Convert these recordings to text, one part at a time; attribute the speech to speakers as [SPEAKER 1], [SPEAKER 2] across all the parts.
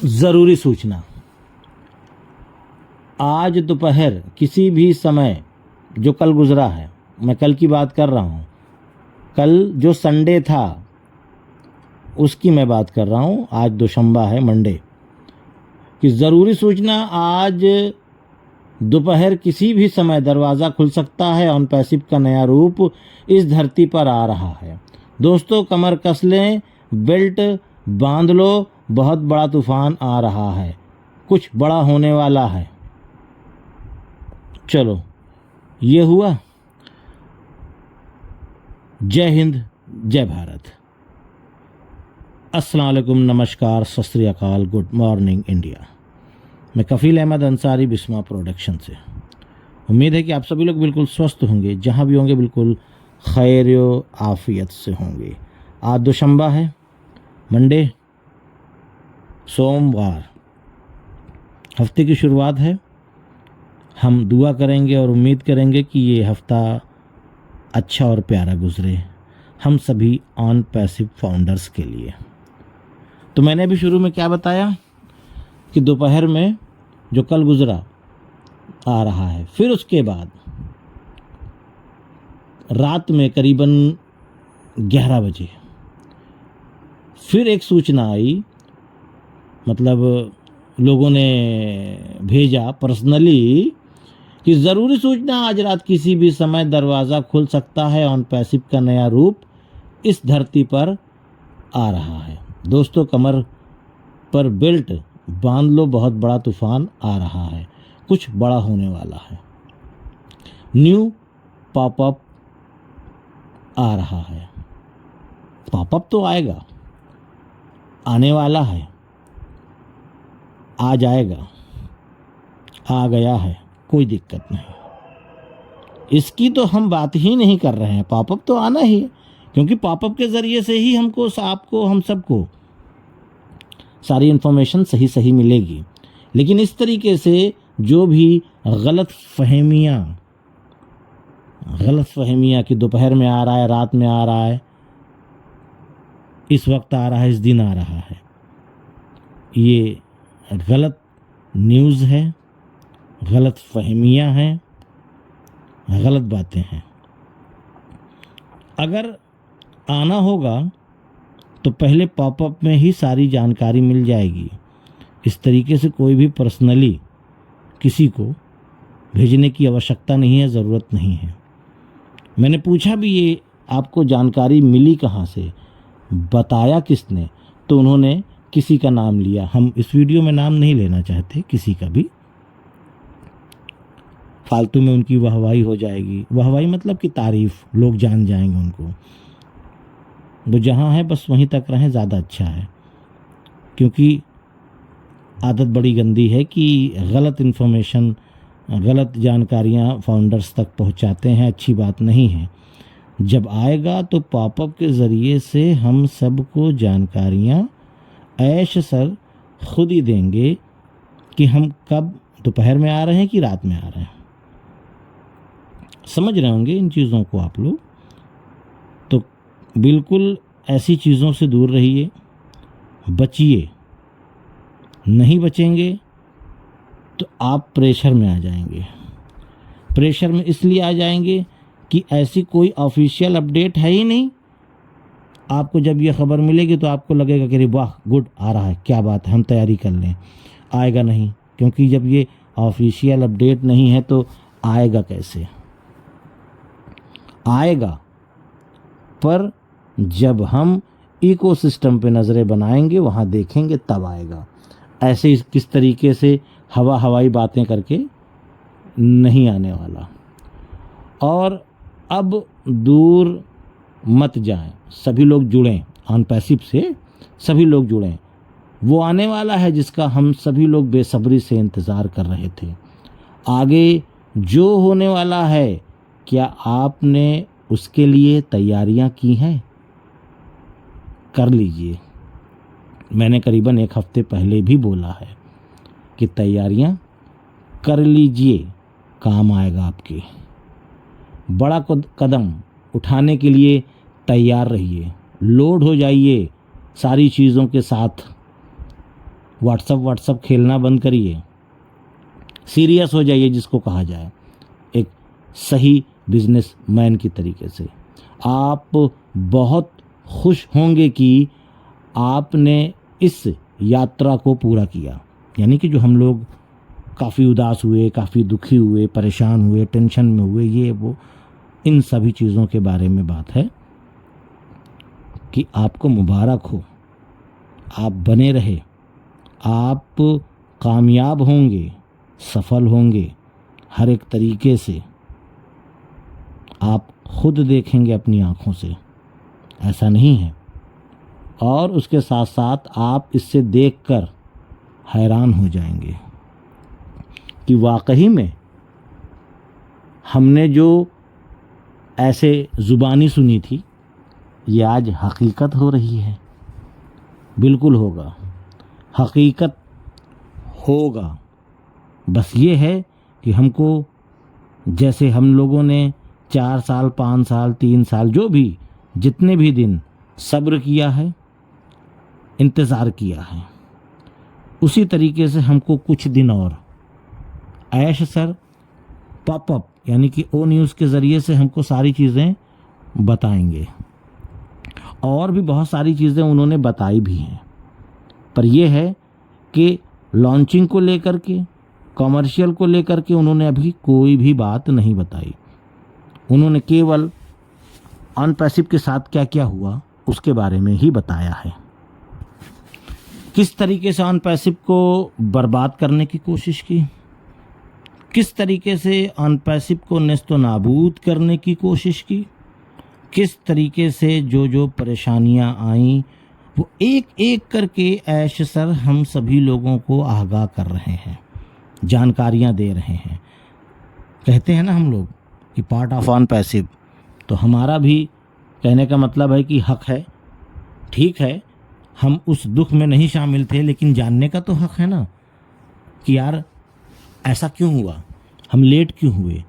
[SPEAKER 1] ज़रूरी सूचना। आज दोपहर किसी भी समय, जो कल गुज़रा है, मैं कल की बात कर रहा हूँ, कल जो संडे था उसकी मैं बात कर रहा हूँ, आज दोशंबा है, मंडे कि ज़रूरी सूचना। आज दोपहर किसी भी समय दरवाज़ा खुल सकता है। ऑन पैसिव का नया रूप इस धरती पर आ रहा है। दोस्तों, कमर कस लें, बेल्ट बांध लो, बहुत बड़ा तूफान आ रहा है, कुछ बड़ा होने वाला है। चलो, ये हुआ। जय हिंद, जय भारत। अस्सलाम वालेकुम, नमस्कार, सत श्री अकाल, गुड मॉर्निंग इंडिया। मैं कफ़ील अहमद अंसारी, बिस्मा प्रोडक्शन से। उम्मीद है कि आप सभी लोग बिल्कुल स्वस्थ होंगे, जहाँ भी होंगे बिल्कुल खैर आफियत से होंगे। आज दोशंबा है, मंडे, सोमवार, हफ्ते की शुरुआत है। हम दुआ करेंगे और उम्मीद करेंगे कि ये हफ्ता अच्छा और प्यारा गुजरे हम सभी ऑन पैसिव फाउंडर्स के लिए। तो मैंने अभी शुरू में क्या बताया कि दोपहर में जो कल गुजरा आ रहा है, फिर उसके बाद रात में करीबन 11 बजे फिर एक सूचना आई, मतलब लोगों ने भेजा पर्सनली कि ज़रूरी सूचना, आज रात किसी भी समय दरवाज़ा खुल सकता है। ऑन पैसिव का नया रूप इस धरती पर आ रहा है। दोस्तों, कमर पर बेल्ट बांध लो, बहुत बड़ा तूफान आ रहा है, कुछ बड़ा होने वाला है। न्यू पॉपअप आ रहा है। पॉपअप तो आएगा, आने वाला है, आ जाएगा, आ गया है, कोई दिक्कत नहीं। इसकी तो हम बात ही नहीं कर रहे हैं। पॉपअप तो आना ही है, क्योंकि पॉपअप के ज़रिए से ही हमको, आपको, हम सबको सारी इन्फॉर्मेशन सही सही मिलेगी। लेकिन इस तरीके से जो भी गलत फहमियाँ कि दोपहर में आ रहा है, रात में आ रहा है, इस वक्त आ रहा है, इस दिन आ रहा है, ये गलत न्यूज़ है, गलत फहमियाँ हैं, गलत बातें हैं। अगर आना होगा तो पहले पॉपअप में ही सारी जानकारी मिल जाएगी। इस तरीके से कोई भी पर्सनली किसी को भेजने की आवश्यकता नहीं है, ज़रूरत नहीं है। मैंने पूछा भी, ये आपको जानकारी मिली कहाँ से, बताया किसने? तो उन्होंने किसी का नाम लिया। हम इस वीडियो में नाम नहीं लेना चाहते किसी का भी, फालतू में उनकी वाहवाही हो जाएगी। वाहवाही मतलब कि तारीफ़, लोग जान जाएंगे उनको। वो जहाँ है बस वहीं तक रहें, ज़्यादा अच्छा है। क्योंकि आदत बड़ी गंदी है कि गलत इन्फॉर्मेशन, गलत जानकारियाँ फाउंडर्स तक पहुँचाते हैं, अच्छी बात नहीं है। जब आएगा तो पॉपअप के ज़रिए से हम सबको जानकारियाँ ऐश सर खुद ही देंगे कि हम कब दोपहर में आ रहे हैं कि रात में आ रहे हैं। समझ रहे होंगे इन चीज़ों को आप लोग। तो बिल्कुल ऐसी चीज़ों से दूर रहिए, बचिए। नहीं बचेंगे तो आप प्रेशर में आ जाएंगे। प्रेशर में इसलिए आ जाएंगे कि ऐसी कोई ऑफिशियल अपडेट है ही नहीं। आपको जब ये खबर मिलेगी तो आपको लगेगा कि वाह, गुड, आ रहा है, क्या बात है, हम तैयारी कर लें। आएगा नहीं, क्योंकि जब ये ऑफिशियल अपडेट नहीं है तो आएगा कैसे? आएगा, पर जब हम इकोसिस्टम पे नज़रें बनाएंगे, वहाँ देखेंगे, तब आएगा। ऐसे किस तरीके से हवाई बातें करके नहीं आने वाला। और अब दूर मत जाएं, सभी लोग जुड़ें ऑन पैसिव से, सभी लोग जुड़ें। वो आने वाला है जिसका हम सभी लोग बेसब्री से इंतज़ार कर रहे थे। आगे जो होने वाला है, क्या आपने उसके लिए तैयारियां की हैं? कर लीजिए। मैंने करीबन एक हफ्ते पहले भी बोला है कि तैयारियां कर लीजिए, काम आएगा आपके। बड़ा कदम उठाने के लिए तैयार रहिए, लोड हो जाइए सारी चीज़ों के साथ। व्हाट्सअप खेलना बंद करिए, सीरियस हो जाइए जिसको कहा जाए, एक सही बिजनेसमैन की तरीके से। आप बहुत खुश होंगे कि आपने इस यात्रा को पूरा किया। यानी कि जो हम लोग काफ़ी उदास हुए, काफ़ी दुखी हुए, परेशान हुए, टेंशन में हुए, ये वो, इन सभी चीज़ों के बारे में बात है कि आपको मुबारक हो, आप बने रहे, आप कामयाब होंगे, सफल होंगे हर एक तरीके से। आप खुद देखेंगे अपनी आँखों से, ऐसा नहीं है। और उसके साथ साथ आप इससे देखकर हैरान हो जाएंगे कि वाकई में हमने जो ऐसे ज़ुबानी सुनी थी, ये आज हकीकत हो रही है। बिल्कुल होगा, हकीकत होगा। बस ये है कि हमको, जैसे हम लोगों ने 4 साल, 5 साल, 3 साल, जो भी जितने भी दिन सब्र किया है, इंतज़ार किया है, उसी तरीके से हमको कुछ दिन और ऐश सर पॉपअप यानी कि ओ न्यूज़ के ज़रिए से हमको सारी चीज़ें बताएंगे। और भी बहुत सारी चीज़ें उन्होंने बताई भी हैं, पर यह है कि लॉन्चिंग को लेकर के, कमर्शियल को लेकर के उन्होंने अभी कोई भी बात नहीं बताई। उन्होंने केवल ऑन पैसिव के साथ क्या क्या हुआ उसके बारे में ही बताया है। किस तरीके से ऑन पैसिव को बर्बाद करने की कोशिश की, किस तरीके से ऑन पैसिव को नेस्तो नाबूद करने की कोशिश की, किस तरीके से जो जो परेशानियां आईं वो एक एक करके ऐश सर हम सभी लोगों को आगाह कर रहे हैं, जानकारियां दे रहे हैं। कहते हैं ना हम लोग कि पार्ट ऑफ ऑन पैसिव, तो हमारा भी कहने का मतलब है कि हक है। ठीक है, हम उस दुख में नहीं शामिल थे, लेकिन जानने का तो हक है ना कि यार ऐसा क्यों हुआ, हम लेट क्यों हुए,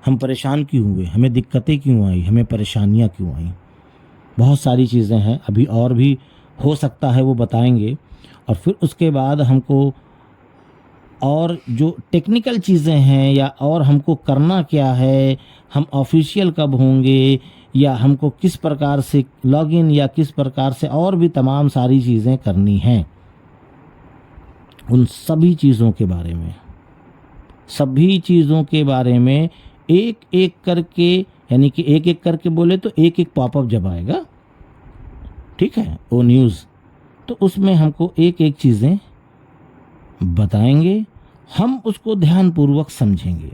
[SPEAKER 1] हम परेशान क्यों हुए, हमें दिक्कतें क्यों आई, हमें परेशानियां क्यों आई। बहुत सारी चीज़ें हैं, अभी और भी हो सकता है वो बताएंगे। और फिर उसके बाद हमको और जो टेक्निकल चीज़ें हैं या और हमको करना क्या है, हम ऑफिशियल कब होंगे, या हमको किस प्रकार से लॉगिन या किस प्रकार से और भी तमाम सारी चीज़ें करनी हैं, उन सभी चीज़ों के बारे में, सभी चीज़ों के बारे में एक एक करके, यानी कि एक एक करके बोले तो एक एक पॉपअप जब आएगा, ठीक है, ओ न्यूज़, तो उसमें हमको एक एक चीज़ें बताएंगे। हम उसको ध्यानपूर्वक समझेंगे।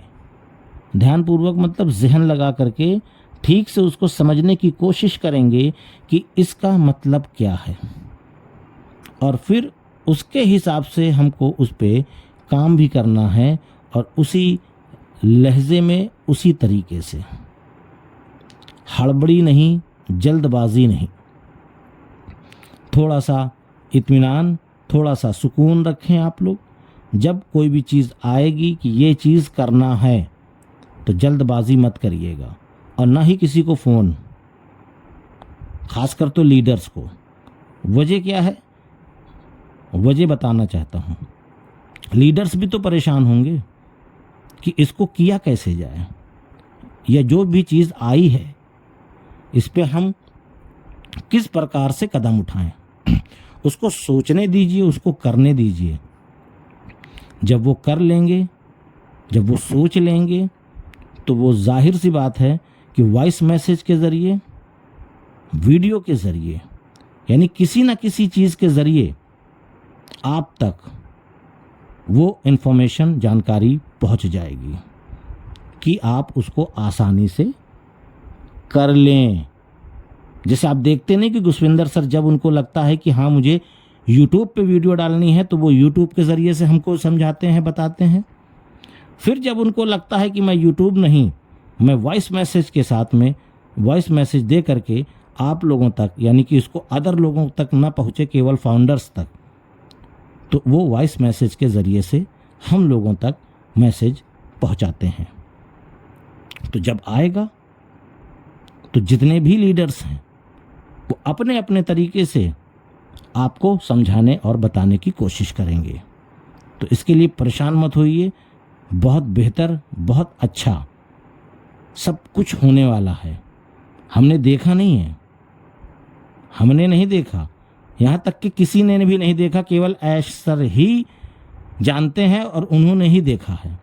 [SPEAKER 1] ध्यानपूर्वक मतलब जहन लगा करके ठीक से उसको समझने की कोशिश करेंगे कि इसका मतलब क्या है, और फिर उसके हिसाब से हमको उस पर काम भी करना है, और उसी लहजे में, उसी तरीके से, हड़बड़ी नहीं, जल्दबाजी नहीं, थोड़ा सा इत्मीनान, थोड़ा सा सुकून रखें आप लोग। जब कोई भी चीज़ आएगी कि ये चीज़ करना है तो जल्दबाजी मत करिएगा, और ना ही किसी को फ़ोन, खासकर तो लीडर्स को। वजह क्या है, वजह बताना चाहता हूँ। लीडर्स भी तो परेशान होंगे कि इसको किया कैसे जाए, या जो भी चीज़ आई है इस पे हम किस प्रकार से कदम उठाएं, उसको सोचने दीजिए, उसको करने दीजिए। जब वो कर लेंगे, जब वो सोच लेंगे, तो वो जाहिर सी बात है कि वॉइस मैसेज के ज़रिए, वीडियो के ज़रिए, यानी किसी न किसी चीज़ के ज़रिए आप तक वो इन्फॉर्मेशन, जानकारी पहुंच जाएगी कि आप उसको आसानी से कर लें। जैसे आप देखते नहीं कि गुस्विंदर सर जब उनको लगता है कि हाँ मुझे यूट्यूब पे वीडियो डालनी है, तो वो यूट्यूब के ज़रिए से हमको समझाते हैं, बताते हैं। फिर जब उनको लगता है कि मैं यूट्यूब नहीं, मैं वॉइस मैसेज के साथ में वॉइस मैसेज दे करके आप लोगों तक, यानी कि इसको अदर लोगों तक ना पहुँचे, केवल फाउंडर्स तक, तो वो वॉइस मैसेज के ज़रिए से हम लोगों तक मैसेज पहुँचाते हैं। तो जब आएगा तो जितने भी लीडर्स हैं वो अपने अपने तरीके से आपको समझाने और बताने की कोशिश करेंगे। तो इसके लिए परेशान मत होइए, बहुत बेहतर, बहुत अच्छा सब कुछ होने वाला है। हमने देखा नहीं है, हमने नहीं देखा, यहाँ तक कि किसी ने भी नहीं देखा, केवल ऐश सर ही जानते हैं और उन्होंने ही देखा है,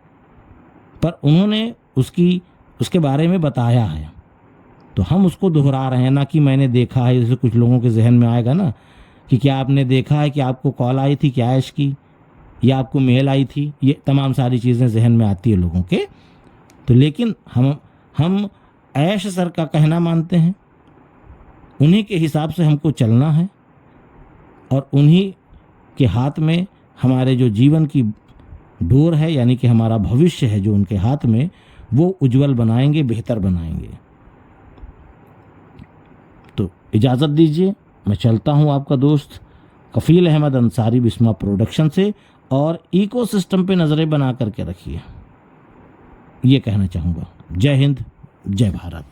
[SPEAKER 1] पर उन्होंने उसके बारे में बताया है, तो हम उसको दोहरा रहे हैं। ना कि मैंने देखा है, जैसे कुछ लोगों के जहन में आएगा ना कि क्या आपने देखा है, कि आपको कॉल आई थी क्या ऐश की, या आपको मेल आई थी, ये तमाम सारी चीज़ें जहन में आती है लोगों के। तो लेकिन हम ऐश सर का कहना मानते हैं, उन्हीं के हिसाब से हमको चलना है, और उन्हीं के हाथ में हमारे जो जीवन की डोर है, यानी कि हमारा भविष्य है जो उनके हाथ में, वो उज्जवल बनाएंगे, बेहतर बनाएंगे। तो इजाज़त दीजिए, मैं चलता हूँ, आपका दोस्त कफ़ील अहमद अंसारी, बिस्मा प्रोडक्शन से। और इकोसिस्टम पे नज़रें बना करके रखिए, ये कहना चाहूँगा। जय हिंद, जय भारत।